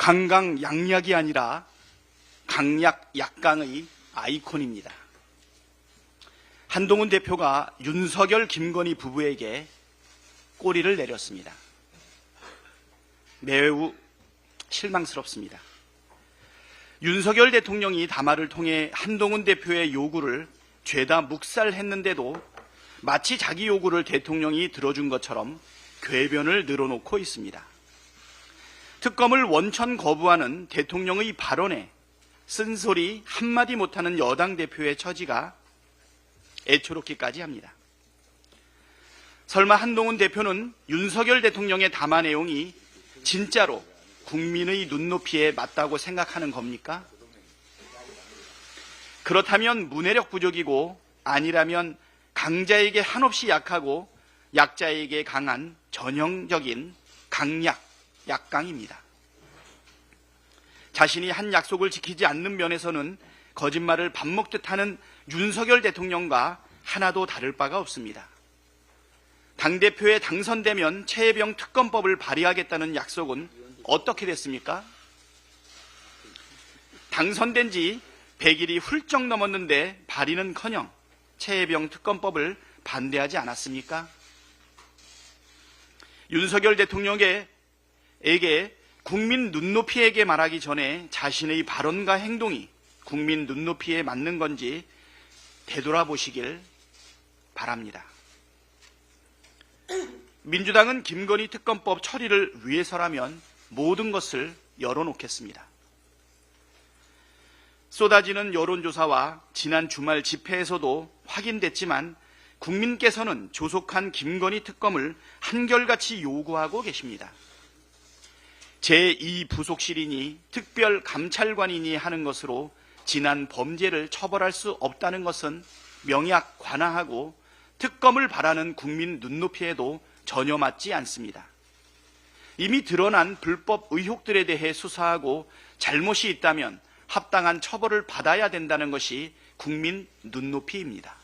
강강약약이 아니라 강약약강의 아이콘입니다. 한동훈 대표가 윤석열, 김건희 부부에게 꼬리를 내렸습니다. 매우 실망스럽습니다. 윤석열 대통령이 담화를 통해 한동훈 대표의 요구를 죄다 묵살했는데도 마치 자기 요구를 대통령이 들어준 것처럼 궤변을 늘어놓고 있습니다. 특검을 원천 거부하는 대통령의 발언에 쓴소리 한마디 못하는 여당 대표의 처지가 애초롭기까지 합니다. 설마 한동훈 대표는 윤석열 대통령의 담화 내용이 진짜로 국민의 눈높이에 맞다고 생각하는 겁니까? 그렇다면 문해력 부족이고, 아니라면 강자에게 한없이 약하고 약자에게 강한 전형적인 강약, 약강입니다. 자신이 한 약속을 지키지 않는 면에서는 거짓말을 밥 먹듯 하는 윤석열 대통령과 하나도 다를 바가 없습니다. 당대표에 당선되면 최혜병 특검법을 발의하겠다는 약속은 어떻게 됐습니까? 당선된 지 100일이 훌쩍 넘었는데 발의는커녕 최혜병 특검법을 반대하지 않았습니까? 윤석열 대통령에게 국민 눈높이에게 말하기 전에 자신의 발언과 행동이 국민 눈높이에 맞는 건지 되돌아보시길 바랍니다. 민주당은 김건희 특검법 처리를 위해서라면 모든 것을 열어놓겠습니다. 쏟아지는 여론조사와 지난 주말 집회에서도 확인됐지만 국민께서는 조속한 김건희 특검을 한결같이 요구하고 계십니다. 제2부속실이니 특별감찰관이니 하는 것으로 지난 범죄를 처벌할 수 없다는 것은 명약관화하고 특검을 바라는 국민 눈높이에도 전혀 맞지 않습니다. 이미 드러난 불법 의혹들에 대해 수사하고 잘못이 있다면 합당한 처벌을 받아야 된다는 것이 국민 눈높이입니다.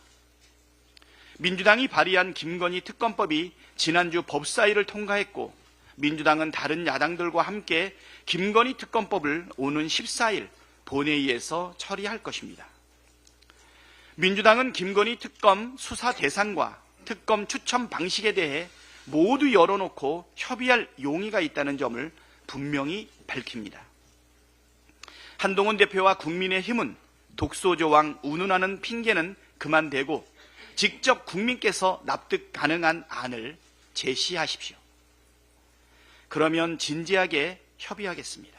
민주당이 발의한 김건희 특검법이 지난주 법사위를 통과했고, 민주당은 다른 야당들과 함께 김건희 특검법을 오는 14일 본회의에서 처리할 것입니다. 민주당은 김건희 특검 수사 대상과 특검 추천 방식에 대해 모두 열어놓고 협의할 용의가 있다는 점을 분명히 밝힙니다. 한동훈 대표와 국민의힘은 독소조항 운운하는 핑계는 그만대고 직접 국민께서 납득 가능한 안을 제시하십시오. 그러면 진지하게 협의하겠습니다.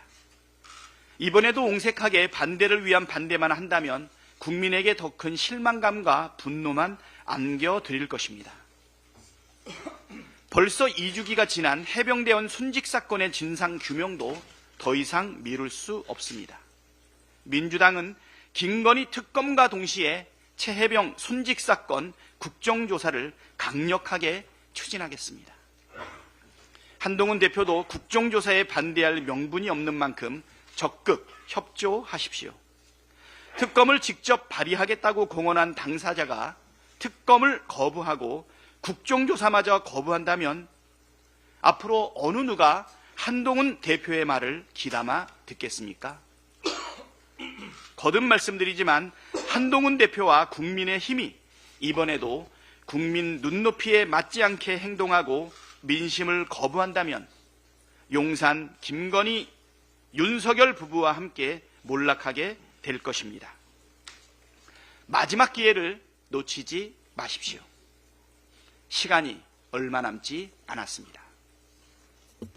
이번에도 옹색하게 반대를 위한 반대만 한다면 국민에게 더 큰 실망감과 분노만 안겨드릴 것입니다. 벌써 2주기가 지난 해병대원 순직 사건의 진상 규명도 더 이상 미룰 수 없습니다. 민주당은 김건희 특검과 동시에 최혜병 순직 사건 국정조사를 강력하게 추진하겠습니다. 한동훈 대표도 국정조사에 반대할 명분이 없는 만큼 적극 협조하십시오. 특검을 직접 발의하겠다고 공언한 당사자가 특검을 거부하고 국정조사마저 거부한다면 앞으로 어느 누가 한동훈 대표의 말을 귀담아 듣겠습니까? 거듭 말씀드리지만 한동훈 대표와 국민의힘이 이번에도 국민 눈높이에 맞지 않게 행동하고 민심을 거부한다면 용산 김건희 윤석열 부부와 함께 몰락하게 될 것입니다. 마지막 기회를 놓치지 마십시오. 시간이 얼마 남지 않았습니다.